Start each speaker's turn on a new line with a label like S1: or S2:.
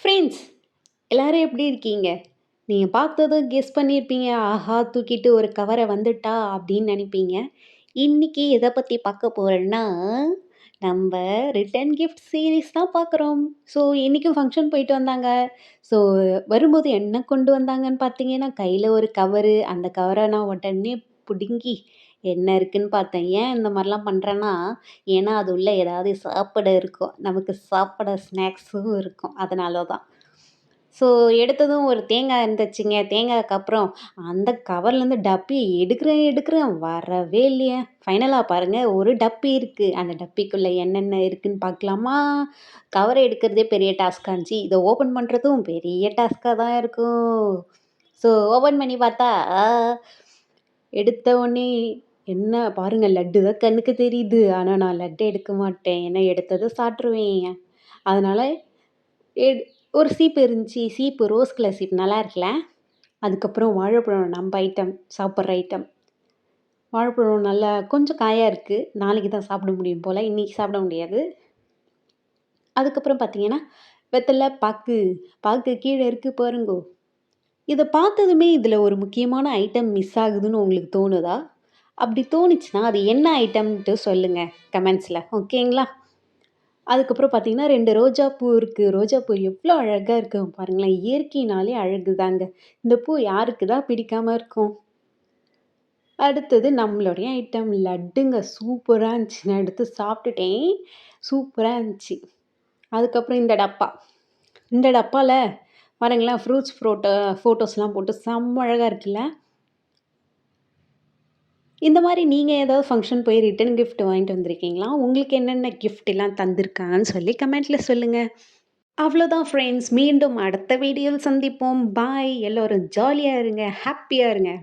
S1: Friends எல்லாரும் எப்படி இருக்கீங்க? நீங்க பார்த்ததும் கெஸ் பண்ணியிருப்பீங்க. ஆஹா! தூக்கிட்டு ஒரு கவர வந்துட்டா அப்படின்னு நெனைப்பீங்க. இன்னைக்கு எத பத்தி பார்க்க போறோம்னா, நம்ப ரிட்டர்ன் கிஃப்ட் சீரிஸ் தான் பார்க்குறோம். ஸோ இன்னைக்கும் ஃபங்ஷன் போயிட்டு வந்தாங்க. ஸோ வரும்போது என்ன கொண்டு வந்தாங்கன்னு பார்த்தீங்கன்னா, கையில ஒரு கவரு. அந்த கவர நான் உடனே புடுங்கி என்ன இருக்குன்னு பார்த்தேன். ஏன் இந்த மாரிலாம் பண்றேன்னா, ஏன்னா அது உள்ள ஏதாவது சாப்பிட இருக்கும். நமக்கு சாப்பிட ஸ்நாக்ஸும் இருக்கும். அதனால தான். ஸோ எடுத்ததும் ஒரு தேங்காய் இருந்துச்சுங்க. தேங்காய்க்கு அப்புறம் அந்த கவர்லேருந்து டப்பிய எடுக்கிறேன் வரவே இல்லையே. ஃபைனலா பாருங்க ஒரு டப்பி இருக்கு. அந்த டப்பிக்குள்ள என்னென்ன இருக்குன்னு பார்க்கலாமா? கவர எடுக்கிறதே பெரிய டாஸ்க்கா இருந்துச்சு. இத ஓப்பன் பண்றதும் பெரிய டாஸ்க்கா தான் இருக்கும். ஸோ ஓப்பன் பண்ணி பார்த்தா, எடுத்த உடனே என்ன பாருங்க லட்டு தான் கண்ணுக்கு தெரியுது. ஆனா நான் லட்டு எடுக்க மாட்டேன். ஏன்னா எடுத்தத சாப்ட்டுருவேன். அதனால எடு ஒரு சீப்பு இருந்துச்சு. சீப்பு ரோஸ் கலர் சீப்பு நல்லா இருக்குல்ல. அதுக்கப்புறம் வாழைப்பழம் நம்ப ஐட்டம், சாப்பிட்ற ஐட்டம். வாழைப்பழம் நல்லா கொஞ்சம் காயா இருக்கு. நாளைக்கு தான் சாப்பிட முடியும் போல. இன்னைக்கு சாப்பிட முடியாது. அதுக்கப்புறம் பார்த்தீங்கன்னா, வெத்தல பாக்கு. பாக்கு கீழ இருக்கு பாருங்கோ. இத பார்த்ததுமே இதில ஒரு முக்கியமான ஐட்டம் மிஸ் ஆகுதுன்னு உங்களுக்கு தோணுதா? அப்படி தோணுச்சுன்னா, அது என்ன ஐட்டம்ன்ட்டு சொல்லுங்க கமெண்ட்ஸ்ல. ஓகேங்களா? அதுக்கப்புறம் பார்த்தீங்கன்னா, 2 ரோஜா பூ இருக்கு. ரோஜா பூ எவ்ளோ அழகா இருக்கு பாருங்களேன். இயற்கைனாலே அழகு தாங்க. இந்த பூ யாருக்கு தான் பிடிக்காம இருக்கும்? அடுத்தது நம்மளுடைய ஐட்டம் லட்டுங்க. சூப்பரா இருந்துச்சு. நான் எடுத்து சாப்பிட்டுட்டேன். சூப்பரா இருந்துச்சு. அதுக்கப்புறம் இந்த டப்பா. இந்த டப்பால பாருங்களேன் ஃப்ரூட்ஸ் ஃபோட்டோஸ்லாம் போட்டு செம்ம அழகா இருக்குல்ல? இந்த மாரி நீங்க ஏதாவது ஃபங்ஷன் போய் ரிட்டர்ன் கிஃப்ட் வாங்கிட்டு வந்திருக்கீங்களா? உங்களுக்கு என்னென்ன கிஃப்ட்லாம் தந்திருக்காங்கன்னு சொல்லி கமெண்ட்ல சொல்லுங்க. அவ்வளோதான் ஃப்ரெண்ட்ஸ். மீண்டும் அடுத்த வீடியோவில் சந்திப்போம். பாய். எல்லோரும் ஜாலியா இருங்க. ஹேப்பியா இருங்க.